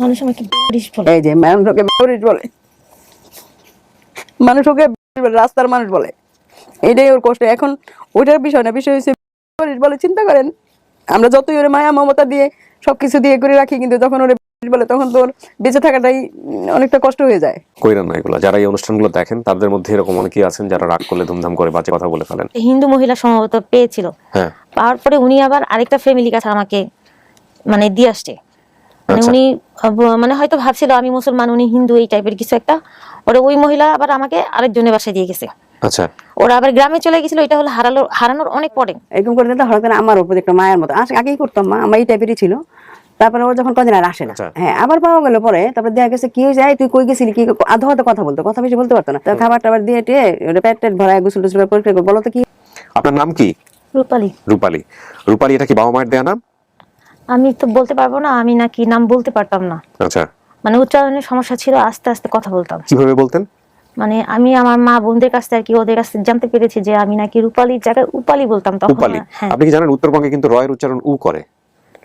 মানুষ আমাকে বলিস বলে। এই যে মানুষ ওকে বলিস বলে, মানুষ ওকে রাস্তার মানুষ বলে, এটাই ওর কষ্ট। এখন ওইটার বিষয় না, বিষয় হচ্ছে বলিস বলে। চিন্তা করেন, আমরা যতই ওরে মায়া মমতা দিয়ে সবকিছু দিয়ে করে রাখি, কিন্তু যখন ওরে বলিস বলে তখন তো ওর বেঁচে থাকাটাই অনেকটা কষ্ট হয়ে যায়। কইরা না এগুলো, যারা এই অনুষ্ঠানগুলো দেখেন তাদের মধ্যে এরকম অনেকেই আছেন যারা রাগ করলে ধুমধাম করে বাজে কথা বলে ফেলেন। হিন্দু মহিলা সম্ভবত পেয়েছিল, হ্যাঁ, পাওয়ার পরে উনি আবার আরেকটা ফ্যামিলি কাছে আমাকে মানে দিয়ে আসছে। মানে আচ্ছা। উনি মানে হয়তো ভাবছিল আমি মুসলমান, উনি হিন্দু, এই টাইপের কিছু একটা। ওরা ওই মহিলা আবার আমাকে আরেকজনের বাসায় দিয়ে গেছে। আচ্ছা, ওরা আবার গ্রামে চলে গেছিল, এটা হলো হারানোর অনেক পরে। এরকম করে দিতে হঠাৎ করে আমার উপর একটা মায়ের মতো আগেই করতাম, মা আমার এই টাইপেরই ছিল। তারপরে ও যখন কদিন আর আসে না, আচ্ছা। হ্যাঁ আবার পাওয়া গেল পরে, তারপরে দেখা গেছে কি হয়েছে, তুই কই গেছিলি, কি আধা আধা কথা বলতো, কথা বেশি বলতে পারতো না। তো খাবার টাবার দিয়ে টিয়ে ওটা পেট টেট ভরায় গোসল টোসল করে পরিষ্কার করে, বলো তো কি। আপনার নাম কি? রূপালী। রূপালী। রূপালী, এটা কি বাবা মায়ের দেয়া নাম? আমি তো বলতে পারবো না, আমি নাকি নাম বলতে পারতাম না। আচ্ছা, মানে উচ্চারণের সমস্যা ছিল, আস্তে আস্তে কথা বলতাম। কিভাবে বলতেন? মানে আমি আমার মা বোনদের কাছ থেকে আর কি, ওদের কাছ থেকে জানতে পেরেছি যে আমি নাকি রূপালীর জায়গায় উপালি বলতাম তখন। উপালি। হ্যাঁ আপনি কি জানেন উত্তরবঙ্গে কিন্তু রয়ের উচ্চারণ উ করে?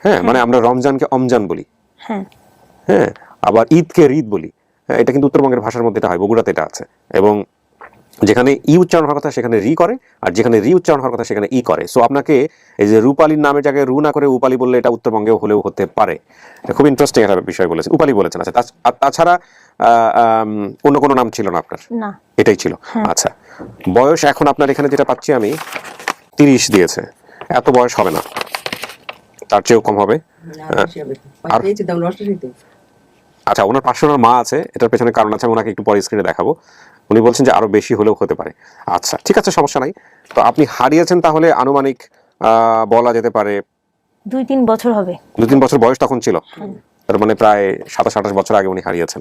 হ্যাঁ, মানে আমরা রমজানকে অমজান বলি, হ্যাঁ। হ্যাঁ, আবার ঈদকে ঈদ বলি। হ্যাঁ, এটা কিন্তু উত্তরবঙ্গের ভাষার মধ্যে এটা হয়, বগুড়াতে এটা আছে। এবং যেখানে ই উচ্চারণ হওয়ার কথা সেখানে রি করে, আর যেখানে রি উচ্চারণ হওয়ার কথা সেখানে ই করে। সো আপনাকে এই যে রূপালীর নামের জায়গায় রু না করে উপালি বললে এটা উত্তরবঙ্গেও হলেও হতে পারে। এটা খুব ইন্টারেস্টিং একটা বিষয় বলেছেন, উপালি বলেছেন। আচ্ছা, তাছাড়া অন্য কোনো নাম ছিল না আপনার? না। এটাই ছিল। আচ্ছা, বয়স এখন আপনার এখানে যেটা পাচ্ছি আমি 30 দিয়েছে। এত বয়স হবে না, তার চেয়েও কম হবে। আচ্ছা, ওনার পাশে ওনার মা আছে, এটার পেছনে কারণ আছে, আমি ওনাকে একটু পরে স্ক্রিনে দেখাবো। উনি বলছেন যে আরো বেশি হলেও হতে পারে। আচ্ছা, ঠিক আছে, সমস্যা নাই। তো আপনি হারিয়েছেন তাহলে আনুমানিক বলা যেতে পারে 2-3 বছর হবে। 2-3 বছর বয়স তখন ছিল। তার মানে প্রায় 27-28 বছর আগে উনি হারিয়েছেন।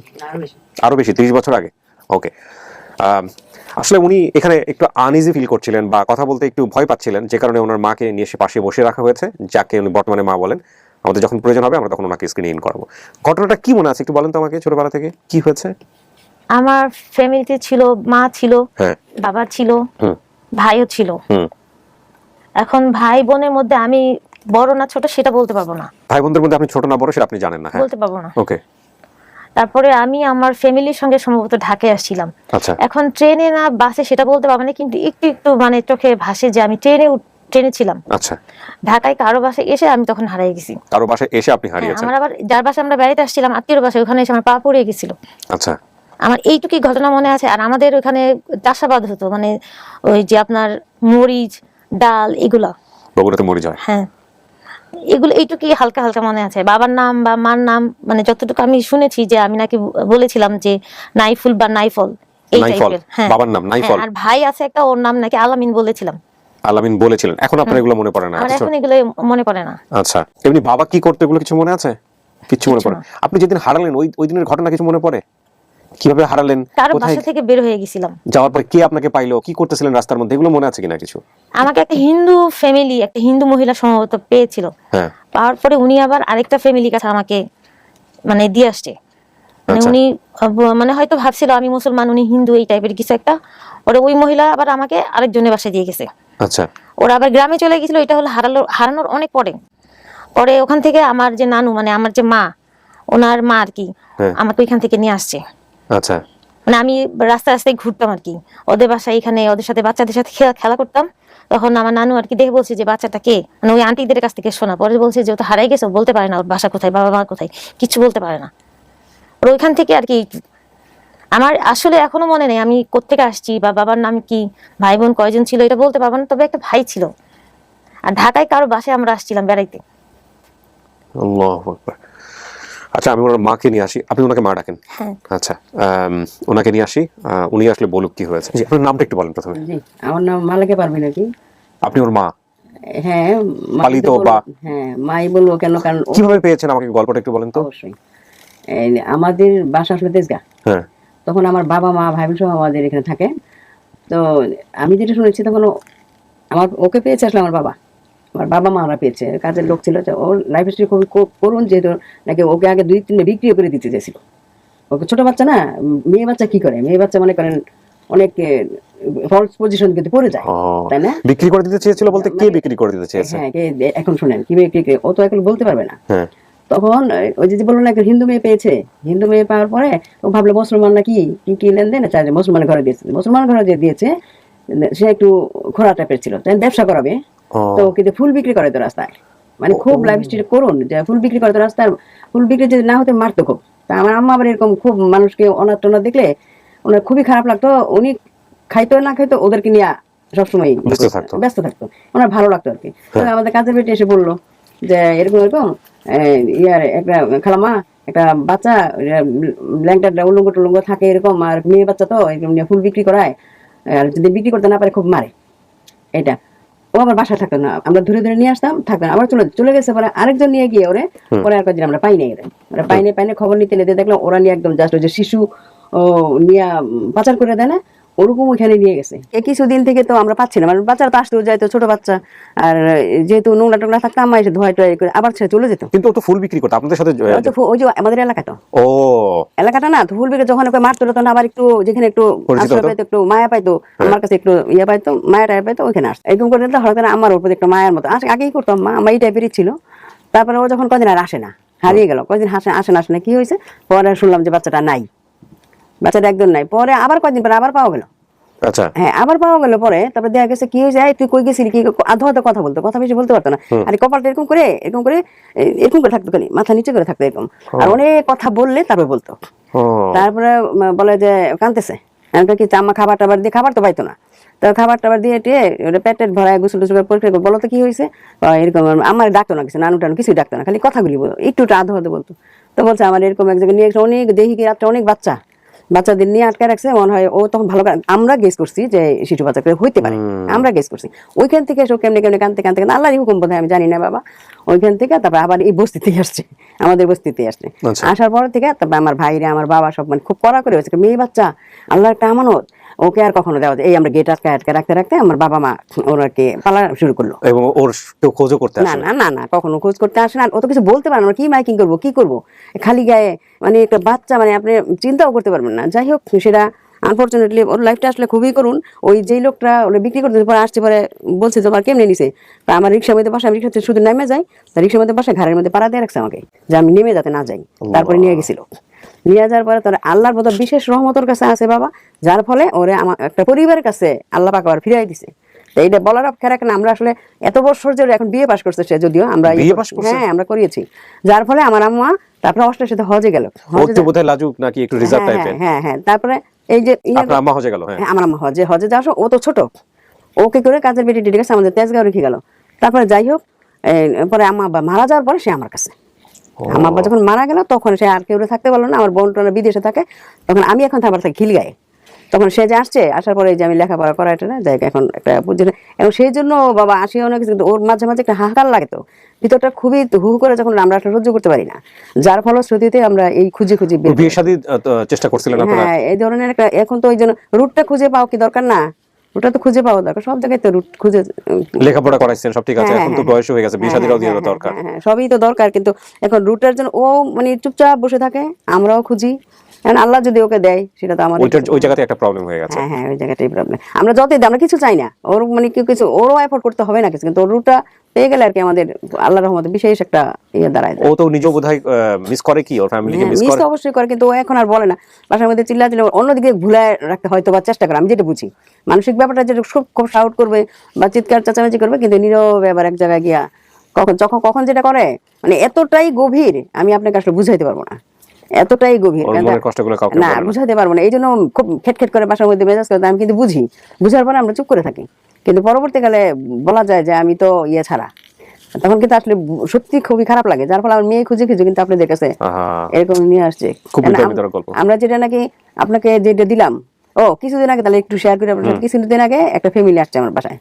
আরো বেশি, 30 বছর আগে। ওকে। আসলে উনি এখানে একটু আনইজি ফিল করছিলেন বা কথা বলতে একটু ভয় পাচ্ছিলেন, যে কারণে ওনার মাকে নিয়ে এসে পাশে বসে রাখা হয়েছে, যাকে উনি বর্তমানে মা বলেন। আমাদের যখন প্রয়োজন হবে আমরা তখন ওনাকে স্ক্রিনে ইন করাবো। ঘটনাটা কি মনে আছে একটু বলেন তো আমাকে, ছোটবেলা থেকে কি হয়েছে? আমার ফ্যামিলিতে ছিল, মা ছিল, হ্যাঁ, বাবা ছিল, হুম, ভাইও ছিল। হুম। এখন ভাই বোনের মধ্যে আমি বড় না ছোট সেটা বলতে পারবো না। ভাই বোনদের মধ্যে আপনি ছোট না বড় সেটা আপনি জানেন না? হ্যাঁ, বলতে পারবো না। ওকে। তারপরে আমি আমার ফ্যামিলির সঙ্গে সম্ভবত ঢাকায় আসছিলাম। আচ্ছা, এখন ট্রেনে না বাসে সেটা বলতে পারবো না, কিন্তু একটু একটু মানে চোখে ভাসে যে আমি ট্রেনে ছিলাম। আচ্ছা। ঢাকায় কারো বাসায় এসে আমি তখন হারিয়ে গেছি। কারো বাসায় এসে আপনি হ্যাঁ, হারিয়েছেন? আমার আবার যার বাসায় আমরা বেড়াইতে আসছিলাম, আত্মীয়র বাসায়, ওখানে এসে আমার পা পড়ে গেছিল। আচ্ছা, আমার এইটুকুই ঘটনা মনে আছে। আর আমাদের ওখানে চাষাবাদ হতো, মানে ওই যে আপনার মরিচ, ডাল, এগুলা। বগুড়াতে মরে যায়। হ্যাঁ, এগুলো এইটুকুই হালকা হালকা মনে আছে। বাবার নাম বা মার নাম মানে যতটুকু আমি শুনেছি যে আমি নাকি বলেছিলাম যে নাইফুল বা নাইফল, এই নাইফল, টাইপের। হ্যাঁ, বাবার নাম নাইফল। আর ভাই আছে একটা, ওর নাম নাকি আলামিন বলেছিলাম। আলামিন বলেছিলেন। এখন আপনার এগুলো মনে পড়ে না? আমার এখন এগুলো মনে পড়ে না। আচ্ছা, এমনি বাবা কি করতে এগুলো কিছু মনে আছে? কিছু মনে কিচ্ছু পড়ে? না। আপনি যেদিন হারালেন ওই দিনের ঘটনা কিছু মনে পড়ে? কিভাবে হারালেন, কারো কোথায় বাসা থেকে বের হয়ে গেছিলাম। যাওয়ার পর কে আপনাকে পাইলো, কি করতেছিলেন রাস্তার মধ্যে, এগুলো মনে আছে কিনা কিছু? আমাকে একটা হিন্দু ফ্যামিলি, একটা হিন্দু মহিলা সম্ভবত পেয়েছিল। হ্যাঁ, পাওয়ার পরে উনি আবার আরেকটা ফ্যামিলি কাছে আমাকে মানে দিয়ে আসছে। মানে আচ্ছা। উনি মানে হয়তো ভাবছিল আমি মুসলমান, উনি হিন্দু, এই টাইপের কিছু একটা। ওরা ওই মহিলা আবার আমাকে আরেকজনের বাসায় দিয়ে গেছে। আচ্ছা, ওরা আবার গ্রামে চলে গেছিল, এটা হলো হারানোর অনেক পরে। পরে ওখান থেকে আমার যে নানু, মানে আমার যে মা, ওনার মা আর কি, হ্যাঁ, আমাকে ওইখান থেকে নিয়ে আসছে। আচ্ছা, মানে আমি রাস্তায় রাস্তায় ঘুরতাম আর কি, ওদের বাসায়, এখানে ওদের সাথে বাচ্চাদের সাথে খেলা করতাম। তখন আমার নানু আর কি দেখে বলছে যে বাচ্চাটা কে, মানে ওই আন্টিদের কাছ থেকে শোনা। পরে বলছে যে ও তো হারাই গেছে, ও বলতে পারে না ওর বাসা কোথায়, বাবা মা কোথায়, কিছু বলতে পারে না। ওর ওইখান থেকে আর কি। আমার আসলে এখনো মনে নেই আমি কোত্থেকে আসছি বা বাবার নাম কি, ভাই বোন কয়জন ছিল এটা বলতে পারবো না, তবে একটা ভাই ছিল। আর ঢাকায় কারো বাসায় আমরা আসছিলাম বেড়াইতে। আল্লাহু আকবার। আচ্ছা, আমি ওনার মাকে নিয়ে আসি, আপনি ওনাকে মা ডাকেন? হ্যাঁ। আচ্ছা, ওনাকে নিয়ে আসি, উনি আসলে বলুক কি হয়েছে। জি, আপনার নামটা একটু বলেন প্রথমে। জি, আমার নাম মালাকে পারবি নাকি? আপনি ওর মা? হ্যাঁ, পালিত বা হ্যাঁ মাই বলবো কেন, কারণ কিভাবে পেয়েছেন আমাকে গল্পটা একটু বলেন তো। অবশ্যই আমাদের বাসা আসলে তেজগা। হ্যাঁ, তখন আমার বাবা মা ভাই বোন সব আমাদের এখানে থাকে। তো আমি যেটা শুনেছি তখন ওকে পেয়েছে আসলে আমার বাবা মারা পেয়েছে, কাজের লোক ছিল। ওর লাইফ হিস্ট্রি খুবই করুন, যেহেতু নাকি ওকে আগে 2-3 বিক্রিও করে দিতে চেয়েছিল। ওকে ছোট বাচ্চা না, মেয়ে বাচ্চা কি করে, মেয়ে বাচ্চা মনে করেন অনেক ফলস পজিশন কিন্তু পড়ে যায়, তাই না? বিক্রি করে দিতে চেয়েছিল বলতে কে বিক্রি করে দিতে চেয়েছে? হ্যাঁ, এখন শুনেন কি বিক্রি, ও তো এখন বলতে পারবে না। হ্যাঁ, তখন ওই যে বললো না একটা হিন্দু মেয়ে পেয়েছে, হিন্দু মেয়ে পাওয়ার পরে ও ভাবলো মুসলমান নাকি কি কি লেনদেন, চাই মুসলমান ঘরে দিয়েছে, মুসলমান ঘরে যে দিয়েছে সে একটু খোড়া টাইপের ছিল, তাই ব্যবসা করাবে। তো কিন্তু ফুল বিক্রি করে তো রাস্তায়, মানে খুব লাইফস্টাইল করুন, যে ফুল বিক্রি করে তো রাস্তায়, ফুল বিক্রি যদি না হতে মারতো খুব। তা আমার আম্মা আবার এরকম খুব মানুষকে অনাথ টনাথ দেখলে ওনার খুবই খারাপ লাগতো, উনি খাইতো না খাইতো ওদেরকে নিয়ে সবসময় ব্যস্ত থাকতো, ওনার ভালো লাগতো আর কি। আমাদের কাজের বেটে এসে বললো যে এরকম এরকম ইয়ার একটা খালামা একটা বাচ্চা ল্যাংটা উলঙ্গ টুলঙ্গ থাকে এরকম, আর মেয়ে বাচ্চা তো এরকম ফুল বিক্রি করায়, আর যদি বিক্রি করতে না পারে খুব মারে। এটা ও আমার বাসা থাকতো না, আমরা ধরে ধরে নিয়ে আসতাম, থাকতো না, আবার চলে গেছে। পরে আরেকজন নিয়ে গিয়ে ওরে পরে আর কদিন আমরা পাইনি, ওরা পাইনি খবর নিতে নিতে দেখলাম ওরা নিয়ে একদম জাস্ট ওই যে শিশু নিয়ে পাচার করে দেয় না, ওরকম ওইখানে নিয়ে গেছে। কিছুদিন থেকে তো আমরা পাচ্ছি না, মানে বাচ্চারা তো আসতেও যাইতো, ছোট বাচ্চা, আর যেহেতু নোংরা টোংরা থাকতো আম্মা এসে ধোয়াই টোয়াই করে আবার ছেড়ে চলে যেত। কিন্তু ও তো ফুল বিক্রি করতো আপনাদের সাথে, ওই যে আমাদের এলাকা তো এলাকাটা না, তো ফুল বিক্রি যখন ওকে মারতো তখন আবার একটু যেখানে একটু আশ্রয় পাইতো, একটু মায়া পাইতো, আমার কাছে একটু ইয়ে পাইতো, মায়া টায়া পাইতো, ওইখানে আসতো। এরকম করে হয়তো আমার ওর প্রতি একটু মায়ের মতো আগেই করতাম, আমার এই টাইপেরই ছিল। তারপরে ও যখন কদিন আর আসে না, হারিয়ে গেল, কদিন আসে না কি হয়েছে, পরে শুনলাম যে বাচ্চাটা নাই, বাচ্চাটা একদম নাই। পরে আবার কদিন পরে আবার পাওয়া গেল। আচ্ছা, হ্যাঁ আবার পাওয়া গেল। পরে তারপরে দেখা গেছে কি হয়েছে, তুই কই গেছিলি, কি আধো আধো কথা বলতো, কথা বেশি বলতে পারতো না, আর কপালটা এরকম করে থাকতো, খালি মাথা নিচে করে থাকতো এরকম, আর অনেক কথা বললে তারপরে বলতো। তারপরে বলে যে কাঁদতেছে, কি আম্মা খাবার টাবার দিয়ে, খাবার তো পাইতো না, তো খাবার টাবার দিয়ে টিয়ে পেট ভরায় গোসল টোসল পরিষ্কার করে, বলো তো কি হয়েছে, এরকম। আমার ডাকতো না কিছু, নানু টানু কিছুই ডাকতো না, খালি কথাগুলি একটু আধো আধো বলতো। তো বলছে আমার এরকম এক জায়গায় নিয়ে অনেক দেখি কি রাত্রে অনেক বাচ্চাদের নিয়ে আটকে রাখছে, মনে হয় ও তখন ভালো করে আমরা গেস করছি যে শিশু বাচ্চা হইতে পারে, আমরা গেস করছি। ওইখান থেকে এসে কেমনে কেমনে কানতে কানতে আল্লাহরই হুকুম বোধ হয়, আমি জানি না বাবা। ওইখান থেকে তারপর আবার এই বস্তিতে আসছে, আমাদের বস্তিতে আসছে। আসার পর থেকে তারপর আমার ভাইরা আমার বাবা সব মানে খুব কড়া করে হয়েছে, মেয়ে বাচ্চা আল্লাহ একটা আমানত, ওকে আর কখনো দেওয়া যায়। এই আমরা গেট আটকে রাখতে রাখতে আমার বাবা মা ওনাকে পালা শুরু করলো, এবং ওর খোঁজও করতে না না না না কখনো খোঁজ করতে আসে না, ও তো কিছু বলতে পারে না, কি মাইকিং করবো কি করবো, খালি গায়ে মানে একটা বাচ্চা, মানে আপনি চিন্তাও করতে পারবেন না। যাই হোক সেটা আনফর্চুনেটলি ওর লাইফটা আসলে খুবই করুন। ওই যেই লোকটা ওরা বিক্রি করতে পরে আসছে, পরে বলছে তোমার কেমনে নিছে, আমার রিক্সার মধ্যে বাসা, আমি রিক্সা শুধু নেমে যাই, রিক্সার মধ্যে বাসা ঘরের মধ্যে পাড়া দিয়ে রাখছে আমাকে, যে আমি নেমে যাতে না যাই। তারপরে নিয়ে গেছিল, নিয়ে যাওয়ার পরে তোর আল্লাহর বোধ বিশেষ রহমতের কাছে আছে বাবা, যার ফলে ওরে আমার একটা পরিবারের কাছে আল্লাহ পাক আবার ফিরাই দিছে। তো এইটা বলার অপেক্ষা রাখে না, আমরা আসলে এত বছর ধরে এখন বিয়ে পাশ করছে সে, যদিও আমরা হ্যাঁ আমরা করিয়েছি, যার ফলে আমার আম্মা তারপরে অষ্টার সাথে হজে গেল। হ্যাঁ হ্যাঁ তারপরে এই যে আম্মা হজে গেল, আমার আম্মা হজে যাওয়া, ও তো ছোট, ওকে করে কাজের বেটি টেটে গেছে, আমাদের তেজগাঁও রেখে গেল। তারপরে যাই হোক পরে আম্মা আব্বা মারা যাওয়ার পরে সে আমার কাছে, আমার আব্বা যখন মারা গেল তখন সে আর কেউ থাকতে পারলো না, আমার বোন টোনা বিদেশে থাকে, তখন আমি এখন থাকবার থাকি খিলগাঁয়ে। তখন সে যে আসছে, আসার পরে যে আমি লেখাপড়া করা এটা না জায়গা এখন একটা বুঝি না, এবং সেই জন্য বাবা আসি অনেক কিছু, কিন্তু ওর মাঝে মাঝে একটা হাহাকার লাগে, তো ভিতরটা খুবই হু করে যখন আমরা একটা সহ্য করতে পারি না, যার ফলশ্রুতিতে আমরা এই খুঁজে বিয়ে শাদীর চেষ্টা করছিলেন আপনারা? হ্যাঁ এই ধরনের একটা, এখন তো ওই জন্য রুটটা খুঁজে পাও কি দরকার না, ওটা তো খুঁজে পাওয়া দরকার, সব জায়গায় তো রুট খুঁজে। লেখাপড়া করাইছেন সব ঠিক আছে, এখন তো বয়স হয়ে গেছে, বিয়ে শাদীরও দিয়ে দরকার, সবই তো দরকার, কিন্তু এখন রুটের জন্য ও মানে চুপচাপ বসে থাকে, আমরাও খুঁজি, আল্লাহ যদি ওকে দেয় সেটা তো আমাদের ওই জায়গাতে একটা প্রবলেম হয়ে গেছে। হ্যাঁ ওই জায়গাটাই প্রবলেম। আমরা যতই আমরা কিছু চাই না ওর, মানে কিছু ওরও এফোর্ট করতে হবে না কিছু, কিন্তু ওর রুটটা পেয়ে গেলে আর কি আমাদের আল্লাহর রহমতে বিশেষ একটা ইয়ে দাঁড়ায়। ও তো নিজেও বোধহয় মিস করে, কি ওর ফ্যামিলিকে মিস করে? অবশ্যই করে, কিন্তু ও এখন আর বলে না, বাসার মধ্যে চিল্লাচিল্লি অন্যদিকে ভুলায় রাখতে হয়তো বা চেষ্টা করে, আমি যেটা বুঝি মানসিক ব্যাপারটা যেটা খুব শাউট করবে বা চিৎকার চেঁচামেচি করবে, কিন্তু নীরবে আবার এক জায়গায় গিয়া কখন যেটা করে মানে এতটাই গভীর আমি আপনাকে আসলে বুঝাইতে পারবো না, এতটাই গভীর না বুঝাতে পারবো না। এই জন্য খুব খেট করে বাসার মধ্যে মেজাজ করে, আমি কিন্তু বুঝার পরে আমরা চুপ করে থাকি, কিন্তু পরবর্তীকালে বলা যায় যে আমি তো ইয়ে ছাড়া, তখন কিন্তু আসলে সত্যি খুবই খারাপ লাগে, যার ফলে আমার মেয়ে খুঁজে কিন্তু আপনাদের কাছে এরকম নিয়ে আসছে। আমরা যেটা নাকি আপনাকে যেটা দিলাম, কিছুদিন আগে তাহলে একটু শেয়ার করি আপনার সাথে, কিছুদিন আগে একটা ফ্যামিলি আসছে আমার বাসায়,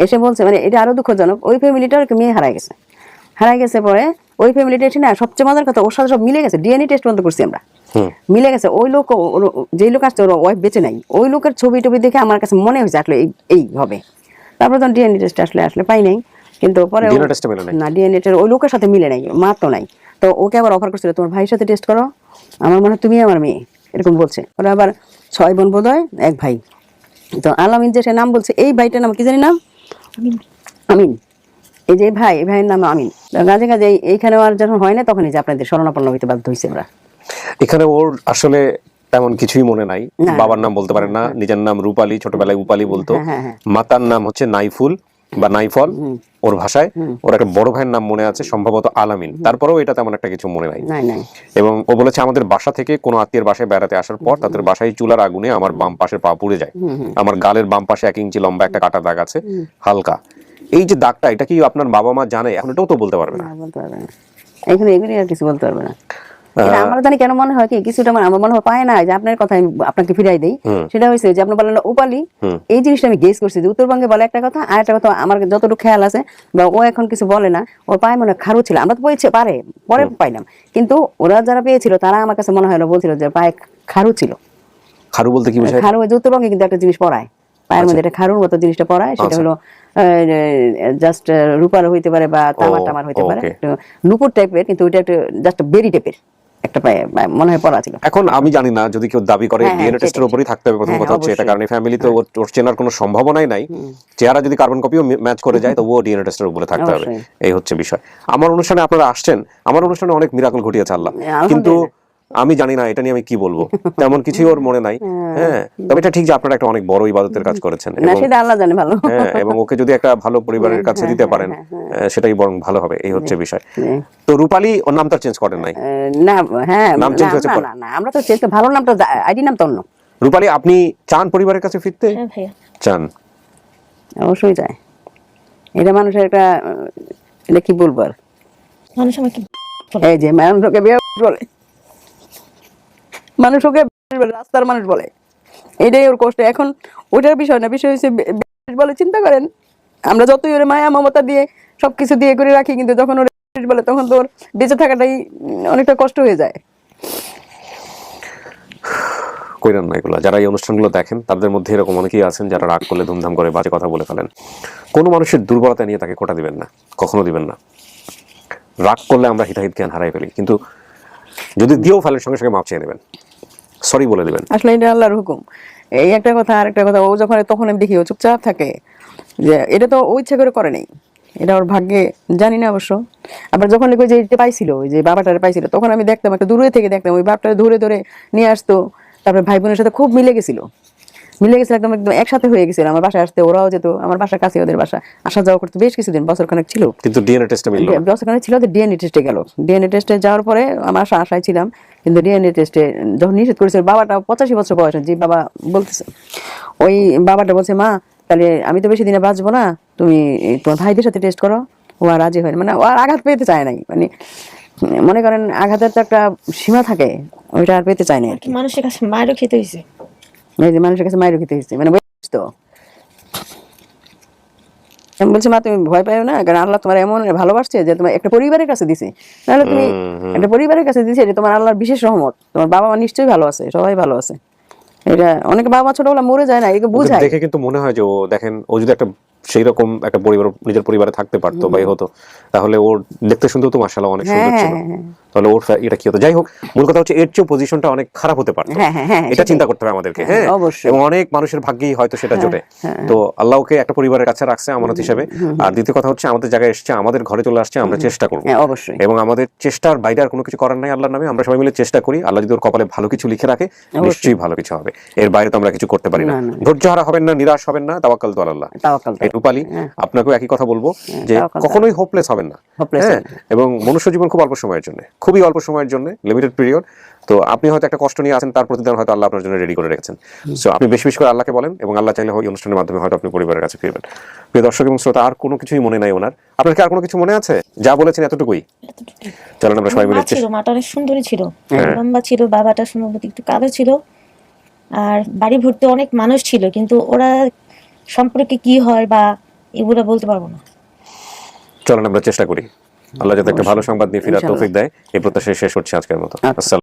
এসে বলছে মানে এটা আরো দুঃখজনক, ওই ফ্যামিলিটার মেয়ে হারাই গেছে। পরে ওই ফ্যামিলিটা এসে না, সবচেয়ে মজার কথা ওর সাথে সব মিলে গেছে, ডিএনএ টেস্ট বন্ধ করছি আমরা, মিলে গেছে। ওই লোক যেই লোক আসছে ওর ওয়াইফ বেঁচে নাই, ওই লোকের ছবি টবি দেখে আমার কাছে মনে হয়েছে আসলে এই হবে। তারপরে তখন ডিএনএ টেস্ট আসলে পাই নাই, কিন্তু পরে না ডিএনএ ওই লোকের সাথে মিলে নাই, মা তো নাই, তো ওকে আবার অফার করছিল তোমার ভাইয়ের সাথে টেস্ট করো, আমার মনে হয় তুমি আমার মেয়ে, এরকম বলছে। ওরা আবার 6 বোন বোধ হয়, 1 ভাই। তো আলামিন যে সে নাম বলছে, এই ভাইটার নাম কি জানি নাম, আমিন। এই যে ভাই, এই ভাইয়ের নাম আমিন। কাজে কাজে এইখানে আর যখন হয় না, তখন এই যে আপনাদের শরণাপন্ন হইতে বাধ্য হয়েছে আমরা। এখানে ওর আসলে তেমন কিছুই মনে নাই, না। বাবার নাম বলতে পারেন না, নিজের নাম রূপালী, ছোটবেলায় উপালি বলতো, মাতার নাম হচ্ছে নাইফুল বা নাইফল ওর ভাষায়, ওর একটা বড় ভাইয়ের নাম মনে আছে সম্ভবত আলামিন, তারপরেও এটা তেমন একটা কিছু মনে নাই। নাই নাই। এবং ও বলেছে আমাদের বাসা থেকে কোনো আত্মীয়ের বাসায় বেড়াতে আসার পর তাদের বাসায় চুলার আগুনে আমার বাম পাশের পা পুড়ে যায়, আমার গালের বাম পাশে 1 ইঞ্চি লম্বা একটা কাটা দাগ আছে হালকা। এই যে দাগটা, এটা কি আপনার বাবা মা জানে? এখন এটাও তো বলতে পারবে না। না, বলতে পারবে না। এখানে এগুলি আর কিছু বলতে পারবে না। এটা আমার জানি কেন মনে হয় কি, কিছুটা আমার মনে হয় পায় না যে আপনার কথা আমি আপনাকে ফিরাই দেই। সেটা হয়েছে যে আপনি বলেন উপালি, এই জিনিসটা আমি গেস করছি যে উত্তরবঙ্গে বলে একটা কথা, আর একটা কথা আমার যতটুকু খেয়াল আছে, বা ও এখন কিছু বলে না, ওর পায়ে মনে হয় খারু ছিল। আমরা তো পেয়েছে পারে পরে পাইলাম, কিন্তু ওরা যারা পেয়েছিল তারা আমার কাছে মনে হয় বলছিল যে পায়ে খারু ছিল। খারু বলতে কি বোঝায়? খারু যে উত্তরবঙ্গে কিন্তু একটা জিনিস পরায় পায়ের মধ্যে, একটা খারুর মতো জিনিসটা পরায়, সেটা হলো জাস্ট রূপার হইতে পারে বা তামার টামার হইতে পারে, একটু নুপুর টাইপের, কিন্তু ওইটা একটু জাস্ট বেরি টাইপের একটা পায়ে মনে হয় পড়া ছিল। এখন আমি জানি না, যদি কেউ দাবি করে ডিএনএ টেস্টের উপরই থাকতে হবে প্রথম কথা হচ্ছে এটা, কারণ ফ্যামিলিতে ওর চেনার কোনো সম্ভাবনাই নাই। চেহারা যদি কার্বন কপিও ম্যাচ করে যায় তবুও ডিএনএ টেস্টের উপরে থাকতে হবে, এই হচ্ছে বিষয়। আমার অনুষ্ঠানে আপনারা আসছেন, আমার অনুষ্ঠানে অনেক মিরাকল ঘটিয়েছে আল্লাহ, কিন্তু আমি জানি না এটা নিয়ে আমি কি বলবো, তেমন কিছুই ওর মনে নাই। হ্যাঁ, তবে এটা ঠিক যে আপনারা একটা অনেক বড় ইবাদতের কাজ করেছেন, না সেটা আল্লাহ জানে ভালো। হ্যাঁ, এবং ওকে যদি একটা ভালো পরিবারের কাছে দিতে পারেন সেটাই বরং ভালো হবে, এই হচ্ছে বিষয়। তো রূপালী ওর নামটা চেঞ্জ করেন নাই? না, হ্যাঁ, নাম চেঞ্জ হয়েছে পরে? না আমরা তো চেষ্টা, ভালো নামটা, আইডি নাম তো অন্য। রূপালী আপনি চান পরিবারের কাছে ফিরতে? হ্যাঁ ভাইয়া, চান? অবশ্যই যায়। এটা মানুষের একটা, এটা কি বলবো আর, মানুষ আমাকে এই যে মানুষকে বিয়ে বলে, মানুষ ওকে রাস্তার মানুষ বলে, এটাই ওর কষ্ট। এখন ওটার বিষয় না, বিষয় হচ্ছে বলে। চিন্তা করেন, আমরা যতই ওর মায়া মমতা দিয়ে সবকিছু দিয়ে করে রাখি, কিন্তু যখন ওর বলে তখন তো ওর বেঁচে থাকাটাই অনেকটা কষ্ট হয়ে যায়। কইরেন না এগুলো। যারা এই অনুষ্ঠানগুলো দেখেন তাদের মধ্যে এরকম অনেকেই আছেন যারা রাগ করলে ধুমধাম করে বাজে কথা বলে ফেলেন। কোনো মানুষের দুর্বলতা নিয়ে তাকে খোঁটা দিবেন না, কখনো দিবেন না। রাগ করলে আমরা হিতাহিত জ্ঞান হারাই ফেলি, কিন্তু যদি দিয়েও ফেলেন সঙ্গে সঙ্গে মাপ চেয়ে নেবেন, সরি বলে দিবেন। আসলে এটা আল্লাহর হুকুম। এই একটা কথা, আর একটা কথা, ও যখন তখন আমি দেখি ও চুপচাপ থাকে, যে এটা তো ও ইচ্ছা করে করে নেই, এটা ওর ভাগ্যে, জানি না অবশ্য। আবার যখন দেখবো যে এটা পাইছিল, ওই যে বাবাটারে পাইছিল, তখন আমি দেখতাম, একটা দূরে থেকে দেখতাম ওই বাপটারে ধরে ধরে নিয়ে আসতো। তারপরে ভাই বোনের সাথে খুব মিলে গেছিল, একদম একদম একসাথে হয়ে গেছিল। আমার বাসায় আসতে ওরাও যেত, আমার বাসার কাছে ওদের বাসা, আসা যাওয়া করতো বেশ কিছুদিন, বছরখানেক ছিল। কিন্তু ডিএনএ টেস্টে মিলল না। বছরখানেক ছিল, ডিএনএ টেস্টে গেল। ডিএনএ টেস্টে যাওয়ার পরে আমার আশায় ছিলাম, কিন্তু ডিএনএ টেস্টে যখন নিষেধ করেছে, বাবাটা 85 বছর বয়স, যে বাবা বলতেছে, ওই বাবাটা বলছে, মা তাহলে আমি তো বেশি দিনে বাঁচবো না, তুমি তোমার ভাইদের সাথে টেস্ট করো। ও আর রাজি হয় না, মানে ও আর আঘাত পেতে চায় নাই, মানে মনে করেন আঘাতের তো একটা সীমা থাকে, ওইটা আর পেতে চায় না আর কি। মানুষের কাছে মায়েরও খেতে হয়েছে, এই যে মানুষের কাছে মায়ের খেতে হয়েছে, মানে তো আমি বলছি, মা তুমি ভয় পাইও না, কারণ আল্লাহ তোমার এমন ভালোবাসছে যে তোমার একটা পরিবারের কাছে দিছে, নাহলে তুমি একটা পরিবারের কাছে দিছে, এটা তোমার আল্লাহর বিশেষ রহমত। তোমার বাবা মা নিশ্চয়ই ভালো আছে, সবাই ভালো আছে। এটা অনেক বাবা মা ছোটবেলা মরে যায় না, এগুলো বুঝায়। দেখে কিন্তু মনে হয় যে ও, দেখেন, ও যদি একটা সেই রকম একটা পরিবার, নিজের পরিবারে থাকতে পারতো বা হতো, তাহলে ওর দেখতে শুনতেও তো মাশাআল্লাহ অনেক সুন্দর ছিল। তাহলে ওর এটা কি হতো? যাই হোক, মূল কথা হচ্ছে এর চেয়ে পজিশনটা অনেক খারাপ হতে পারতো, এটা চিন্তা করতে হবে আমাদেরকে। হ্যাঁ, এবং অনেক মানুষের ভাগ্যেই হয়তো সেটা জোটে। তো আল্লাহ ওকে একটা পরিবারের কাছে রাখছে আমানত হিসেবে। আর দ্বিতীয় কথা হচ্ছে, আমাদের জায়গায় এসছে, আমাদের ঘরে চলে আসছে, আমরা চেষ্টা করবো। অবশ্যই। এবং আমাদের চেষ্টার বাইরে আর কোনো কিছু করার নাই আল্লাহর নামে। আমরা সবাই মিলে চেষ্টা করি, আল্লাহ যদি ওর কপালে ভালো কিছু লিখে রাখে, নিশ্চয়ই ভালো কিছু হবে। এর বাইরে তো আমরা কিছু করতে পারি না। ধৈর্য হারা হবেন না, নিরাশ হবেন না, তাওয়াক্কাল তো আল্লাহ। এই রূপালী, আপনাকেও একই কথা বলবো যে কখনোই হোপলেস হবেন না। হ্যাঁ, এবং মনুষ্য জীবন খুব অল্প সময়ের জন্য, খুবই অল্প সময়ের জন্য, লিমিটেড পিরিয়ড। তো আপনি হয়তো একটা কষ্ট নিয়ে আছেন, তার প্রতিদান হয়তো আল্লাহ আপনার জন্য রেডি করে রেখেছেন। সো আপনি বেশি বেশি করে আল্লাহকে বলেন, এবং আল্লাহ চাইলে এই অনুষ্ঠানের মাধ্যমে হয়তো আপনি পরিবারের কাছে ফিরবেন। প্রিয় দর্শক এবং শ্রোতা, আর কোনো কিছুই মনে নাই ওনার। আপনার কি আর কোনো কিছু মনে আছে? যা বলেছেন এতটুকুই। চলেন আমরা সবাই মিলে। মাটা অনেক সুন্দরী ছিল, লম্বা ছিল, বাবাটা সম্ভবত একটু কালো ছিল, আর বাড়ি ভর্তি অনেক মানুষ ছিল, কিন্তু ওরা সম্পর্কে কি হয় বা এগুলো বলতে পারবো না। চলেন আমরা চেষ্টা করি, আল্লাহ যাতে একটা ভালো সংবাদ নিয়ে ফিরার তৌফিক দেয়। এই প্রত্যাশায় শেষ হচ্ছে আজকের মতো। আসসালাম।